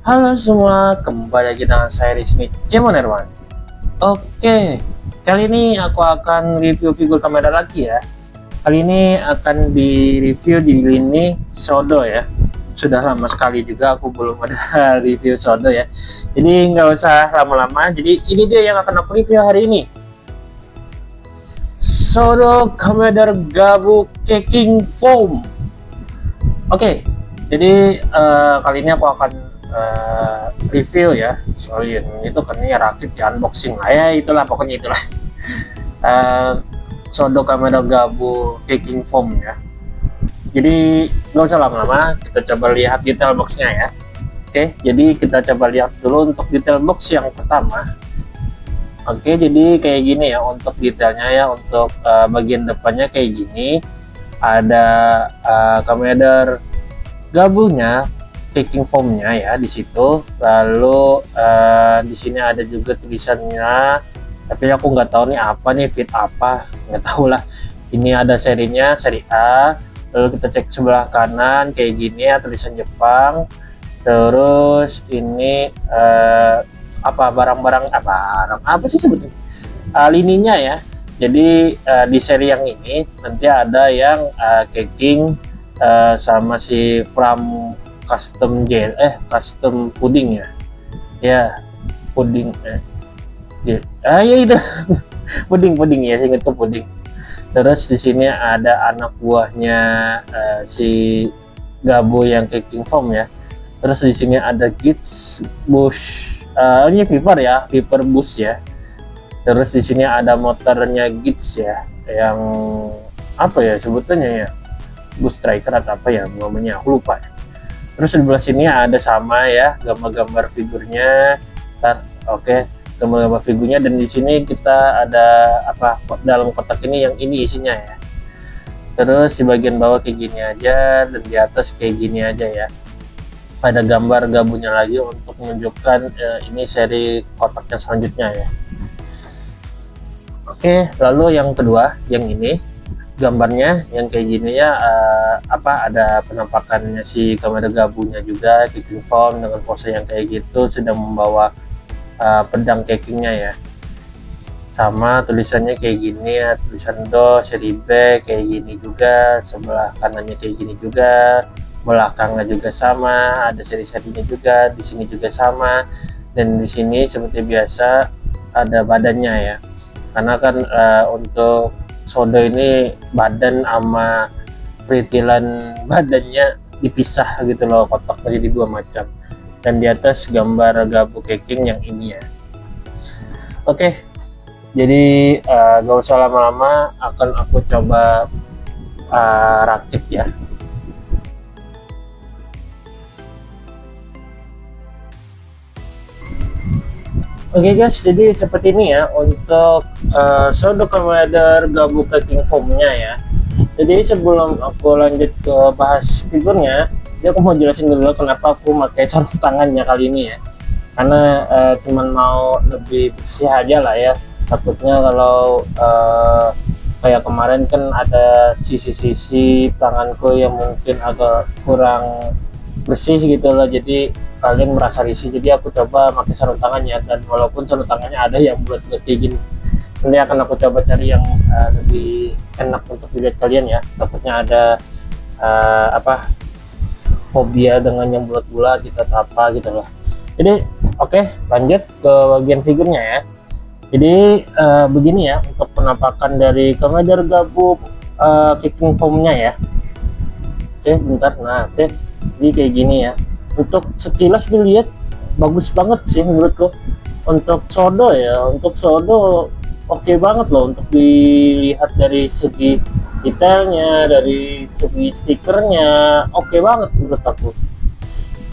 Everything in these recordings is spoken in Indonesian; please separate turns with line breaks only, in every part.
Halo semua, kembali lagi dengan saya di sini, Cemon Herman. Oke, kali ini aku akan review figur kamera lagi ya. Kali ini akan di-review di lini Sodo ya. Sudah lama sekali juga aku belum ada review Sodo ya. Jadi nggak usah lama-lama. Jadi ini dia yang akan aku review hari ini. Sodo Commander Gabu Keking Foam. Oke, jadi kali ini aku akan review ya soal itu kan ini rakit di unboxing lah ya, itulah pokoknya itulah. Sodo Kamera Gabu Keking Foam ya. Jadi nggak usah lama-lama, kita coba lihat detail boxnya ya. Oke, jadi kita coba lihat dulu untuk detail box yang pertama. Oke, jadi kayak gini ya untuk detailnya ya. Untuk bagian depannya kayak gini, ada Commander Gabunya, Keking Foamnya ya di situ. Lalu di sini ada juga tulisannya, tapi aku nggak tahu nih apa nih, fit apa, nggak tahu lah. Ini ada serinya, seri A. Lalu kita cek sebelah kanan kayak gini ya, tulisan Jepang. Terus ini apa barang-barang apa sih sebetulnya, lininya ya. Jadi di seri yang ini nanti ada yang Keking sama si Pram custom custom puding ya puding ya itu puding ya, ingat ke puding. Terus di sini ada anak buahnya si Gabo yang Keking Foam ya. Terus di sini ada Gits Bush, ini Viper ya, Viper Bush ya. Terus di sini ada motornya Gits ya, yang apa ya sebutannya ya, Boost Striker atau apa ya namanya, aku lupa ya. Terus di sebelah sini ada sama ya gambar-gambar figurnya. Oke, gambar-gambar figurnya. Dan di sini kita ada apa dalam kotak ini, yang ini isinya ya. Terus di bagian bawah kayak gini aja, dan di atas kayak gini aja ya. Ada gambar Gabunya lagi untuk menunjukkan ini seri kotaknya selanjutnya ya. Oke, lalu yang kedua, yang ini gambarnya yang kayak gini ya, ada penampakannya si Kamera Gabunya juga, Keking Foam dengan pose yang kayak gitu, sedang membawa pedang Kekingnya ya. Sama tulisannya kayak gini ya, tulisan Do seri B kayak gini juga, sebelah kanannya kayak gini juga, belakangnya juga sama, ada seri-serinya juga, di sini juga sama. Dan di sini seperti biasa ada badannya ya, karena kan untuk Sodo ini badan sama peritilan badannya dipisah gitu loh, kotak menjadi dua macam. Dan di atas gambar Gabu Keking yang ini ya. Oke, jadi gak usah lama-lama, akan aku coba rakit ya. Oke guys, jadi seperti ini ya untuk Sodo Commander Gabu Keking Foamnya ya. Jadi sebelum aku lanjut ke bahas figurnya, jadi aku mau jelasin dulu kenapa aku pakai sarung tangannya kali ini ya. Karena cuman mau lebih bersih aja lah ya. Takutnya kalau kayak kemarin kan ada sisi-sisi tanganku yang mungkin agak kurang bersih gitu loh, jadi kalian merasa risih. Jadi aku coba pakai sarung tangannya, dan walaupun sarung tangannya ada yang bulat-bulat kayak gini, nanti akan aku coba cari yang lebih enak untuk dilihat kalian ya. Takutnya ada fobia dengan yang bulat-bulat gitu atau apa gitu loh. Jadi oke, lanjut ke bagian figurnya ya. Jadi begini ya untuk penampakan dari Commander Gabu Keking Foamnya ya. Oke, bentar. Nah, oke, jadi kayak gini ya. Untuk sekilas dilihat bagus banget sih menurutku. Untuk Sodo ya, untuk Sodo oke banget loh untuk dilihat dari segi detailnya, dari segi stikernya, oke banget menurut aku.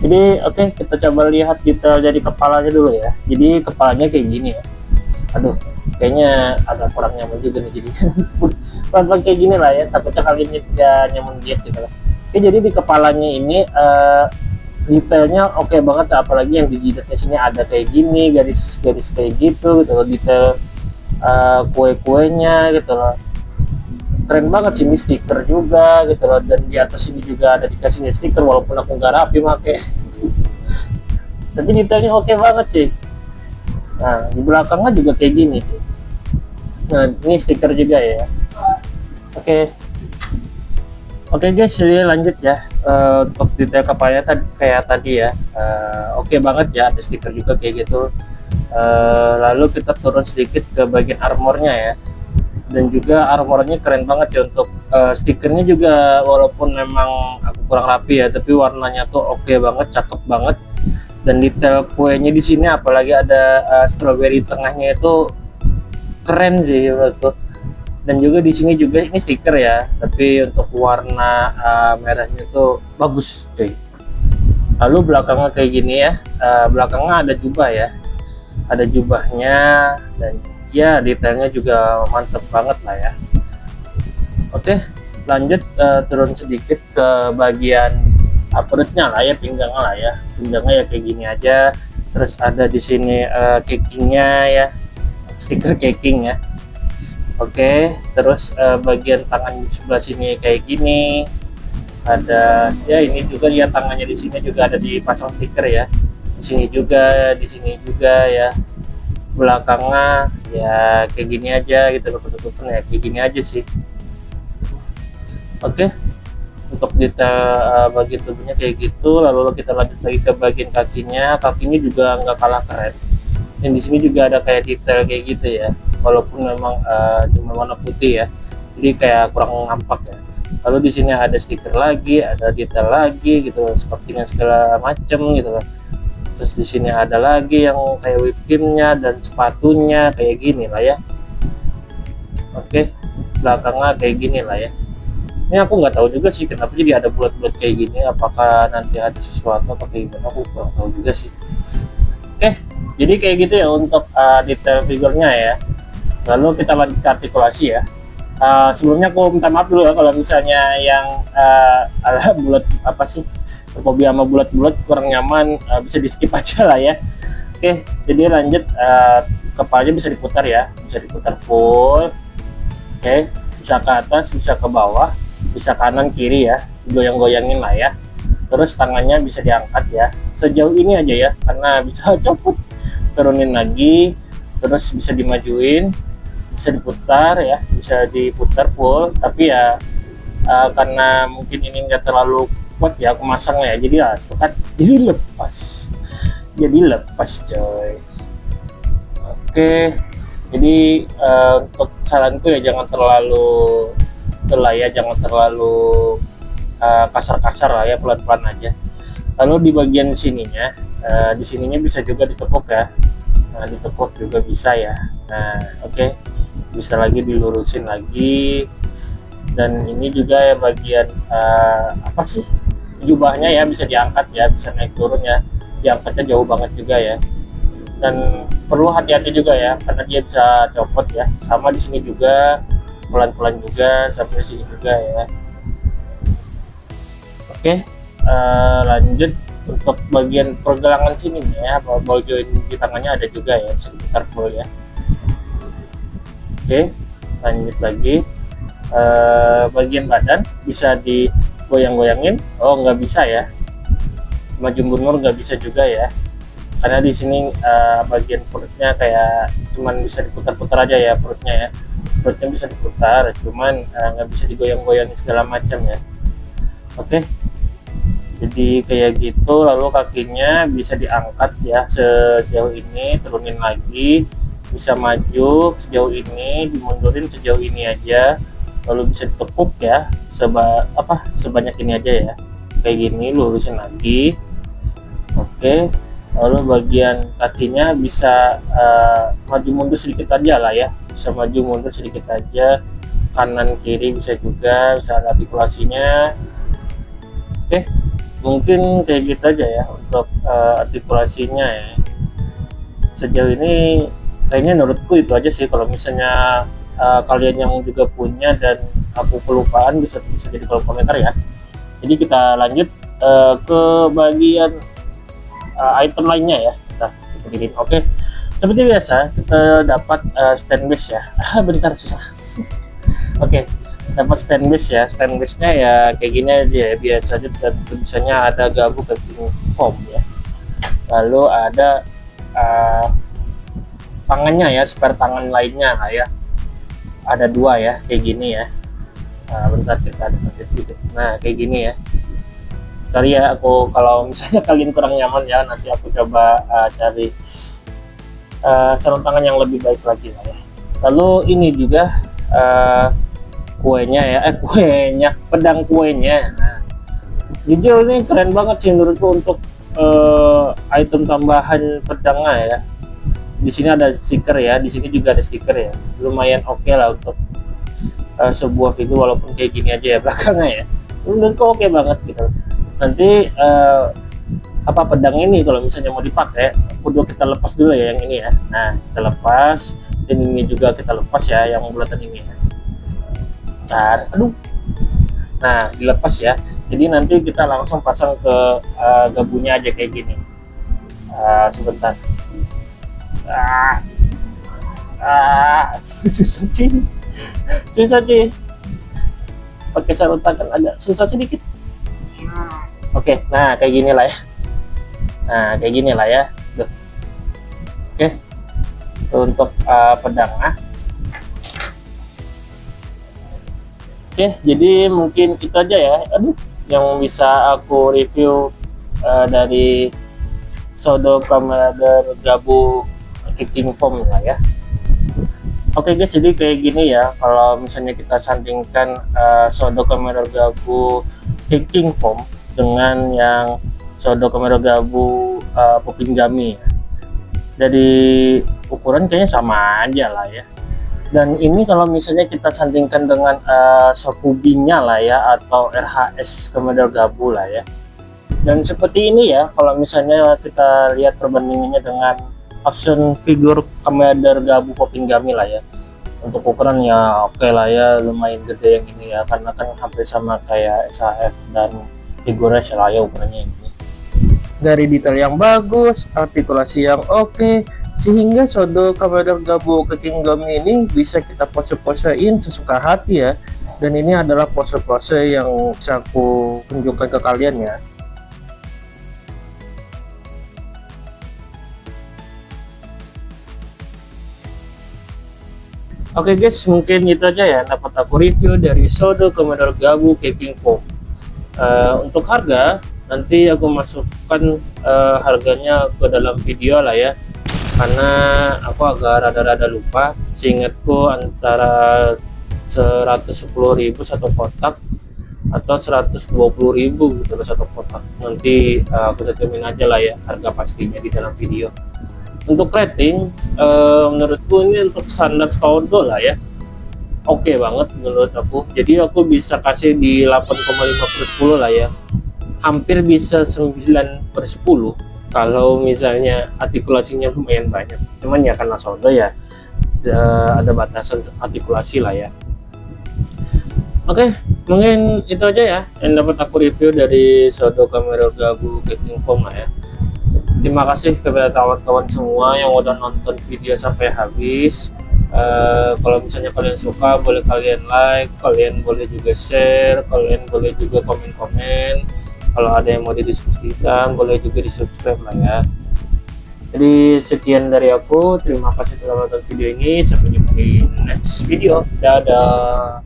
Jadi oke, kita coba lihat detail dari kepalanya dulu ya. Jadi kepalanya kayak gini ya. Aduh, kayaknya agak kurang nyaman juga nih jadi pelan-pelan kayak gini lah ya, takutnya kali ini tidak nyaman gitu lah. Oke, jadi di kepalanya ini detailnya oke banget, apalagi yang di jidatnya sini ada kayak gini, garis-garis kayak gitu gitu loh, detail kue-kuenya gitu loh, keren banget sih. Ini stiker juga gitu loh, dan di atas ini juga ada dikasihnya stiker walaupun aku nggak rapi make. tapi detailnya oke banget cuy. Nah di belakangnya juga kayak gini cuy. Nah ini stiker juga ya. Oke. Oke guys, jadi lanjut ya. Untuk detail kepalanya kayak tadi ya. Oke banget ya, ada stiker juga kayak gitu. Lalu kita turun sedikit ke bagian armornya ya. Dan juga armornya keren banget ya. Untuk stikernya juga walaupun memang aku kurang rapi ya, tapi warnanya tuh oke banget, cakep banget. Dan detail kuenya di sini, apalagi ada strawberry tengahnya, itu keren sih menurutku. Dan juga di sini juga ini stiker ya, tapi untuk warna merahnya itu bagus cuy. Lalu belakangnya kayak gini ya, belakangnya ada jubah ya, ada jubahnya, dan ya detailnya juga mantep banget lah ya. Oke, lanjut turun sedikit ke bagian perutnya lah ya, pinggangnya lah ya. Pinggangnya ya kayak gini aja. Terus ada di sini caking-nya ya, stiker caking ya. Oke, terus bagian tangan di sebelah sini kayak gini. Ada ya, ini juga ya, tangannya di sini juga ada dipasang stiker ya. Di sini juga, di sini juga ya. Belakangnya ya kayak gini aja gitu, tutup-tutupin ya kayak gini aja sih. Oke, untuk detail bagian tubuhnya kayak gitu. Lalu kita lanjut lagi ke bagian kakinya. Kakinya juga nggak kalah keren. Dan di sini juga ada kayak detail kayak gitu ya, walaupun memang cuma warna putih ya, jadi kayak kurang nampak ya. Lalu di sini ada stiker lagi, ada detail lagi gitu, sepertinya segala macam gitu. Terus di sini ada lagi yang kayak whip creamnya dan sepatunya kayak gini lah ya. Oke, belakangnya kayak gini lah ya. Ini aku nggak tahu juga sih kenapa jadi ada bulat-bulat kayak gini, apakah nanti ada sesuatu atau kayak gimana, aku kurang tahu juga sih. Oke, jadi kayak gitu ya untuk detail figurnya ya. Lalu kita lanjut ke artikulasi ya. Sebelumnya aku minta maaf dulu ya kalau misalnya yang ala bulat apa sih, fobia sama bulat-bulat kurang nyaman, bisa di skip aja lah ya. Oke, jadi lanjut, kepalanya bisa diputar ya, bisa diputar full. Oke, bisa ke atas, bisa ke bawah, bisa kanan kiri ya, goyang-goyangin lah ya. Terus tangannya bisa diangkat ya, sejauh ini aja ya, karena bisa copot, turunin lagi, terus bisa dimajuin, bisa diputar ya, bisa diputar full. Tapi ya karena mungkin ini enggak terlalu kuat ya aku masangnya ya, jadi ya kan jadi lepas coy. Oke, jadi untuk saranku ya jangan terlalu jangan terlalu kasar-kasar lah ya, pelan-pelan aja. Lalu di bagian sininya, di sininya bisa juga ditekuk ya. Nah, ditekuk juga bisa ya. Nah, oke. Bisa lagi dilurusin lagi. Dan ini juga ya bagian apa sih? Jubahnya ya bisa diangkat ya, bisa naik turun ya. Diangkatnya jauh banget juga ya. Dan perlu hati-hati juga ya, karena dia bisa copot ya. Sama di sini juga pelan-pelan juga, sampai sini juga ya. Oke, lanjut untuk bagian pergelangan sini nih ya, ball joint di tangannya ada juga ya, bisa diputar full ya. Oke, lanjut lagi, bagian badan bisa digoyang-goyangin. Oh, nggak bisa ya, maju mundur nggak bisa juga ya, karena di sini bagian perutnya kayak cuman bisa diputar-putar aja ya, perutnya bisa diputar, cuman nggak bisa digoyang-goyangin segala macam ya. Oke, jadi kayak gitu. Lalu kakinya bisa diangkat ya sejauh ini, turunin lagi, bisa maju sejauh ini, dimundurin sejauh ini aja, lalu bisa ditekuk ya sebanyak ini aja ya, kayak gini, lurusin lagi. Oke, lalu bagian kakinya bisa maju mundur sedikit aja lah ya, bisa maju mundur sedikit aja, kanan kiri bisa juga, bisa ada artikulasinya. Oke, mungkin kayak gitu aja ya untuk artikulasinya ya. Sejauh ini kayaknya menurutku itu aja sih. Kalau misalnya kalian yang juga punya dan aku kelupaan, bisa jadi kolom komentar ya. Jadi kita lanjut ke bagian item lainnya ya. Kita bikin. Oke, seperti biasa kita dapat stand base ya. Bentar, susah. Oke, dapat stand base ya. Stand base nya ya kayak gini aja ya, biasa aja, dan tulisannya ada Gabu Cutting Foam ya. lalu ada tangannya ya, spare tangan lainnya lah ya, ada 2 ya kayak gini ya. Bentar kita ada sedikit. Nah kayak gini ya, sorry ya aku kalau misalnya kalian kurang nyaman ya, nanti aku coba cari sarung tangan yang lebih baik lagi lah ya. Lalu ini juga kuenya ya, kuenya, pedang kuenya. Nah, jujur ini keren banget sih menurutku untuk item tambahan pedangnya ya. Di sini ada stiker ya, di sini juga ada stiker ya, lumayan oke lah untuk sebuah figur walaupun kayak gini aja ya belakangnya ya. Menurutku oke banget gitu. Nanti apa pedang ini kalau misalnya mau dipakai, kudu kita lepas dulu ya yang ini ya. Nah kita lepas, dan ini juga kita lepas ya yang bulatan ini ya. Aduh, nah dilepas ya. Jadi nanti kita langsung pasang ke gabunya aja kayak gini. Sebentar. Susah sih pakai sarung tangan, agak susah sedikit. Oke, nah kayak gini lah ya. Nah kayak gini lah ya. Tuh. Oke, untuk pedang. Oke, jadi mungkin itu aja ya. Aduh, yang bisa aku review dari Shadow Commander Gabu Kicking Foam lah ya. Oke guys, jadi kayak gini ya kalau misalnya kita sandingkan Shadow Commander Gabu Kicking Foam dengan yang Shadow Commander Gabu Popping Gummy ya. Dari ukuran kayaknya sama aja lah ya. Dan ini kalau misalnya kita sandingkan dengan Sokubinya lah ya, atau RHS Commander Gabu lah ya. Dan seperti ini ya kalau misalnya kita lihat perbandingannya dengan action figure Commander Gabu Popping Gummy lah ya. Untuk ukurannya oke lah ya, lumayan gede yang ini ya, karena kan hampir sama kayak SHF dan figurnya lah ya ukurannya ini. Dari detail yang bagus, artikulasi yang oke, sehingga Shadow Commander Gabu Kicking Gummy ini bisa kita pose-posein sesuka hati ya. Dan ini adalah pose-pose yang bisa aku tunjukkan ke kalian ya. Oke guys, mungkin itu aja ya dapat aku review dari Shadow Commander Gabu Kicking Foam. Untuk harga nanti aku masukkan harganya ke dalam video lah ya, karena aku agak rada-rada lupa. Seingatku antara 110.000 satu kotak atau 120.000 gitu satu kotak. Nanti aku setumin aja lah ya harga pastinya di dalam video. Untuk rating menurutku ini untuk standar Shadow lah ya, oke banget menurut aku. Jadi aku bisa kasih di 8,5/10 lah ya, hampir bisa 9/10 kalau misalnya artikulasinya lumayan banyak. Cuman ya karena Shadow ya ada batasan artikulasi lah ya. Oke, mungkin itu aja ya yang dapat aku review dari Shadow Commander Gabu Kicking Foam lah ya. Terima kasih kepada kawan-kawan semua yang udah nonton video sampai habis. Kalau misalnya kalian suka, boleh kalian like, kalian boleh juga share, kalian boleh juga komen-komen. Kalau ada yang mau didiskusikan, boleh juga di subscribe lah ya. Jadi sekian dari aku, terima kasih telah menonton video ini, sampai jumpa di next video. Dadah.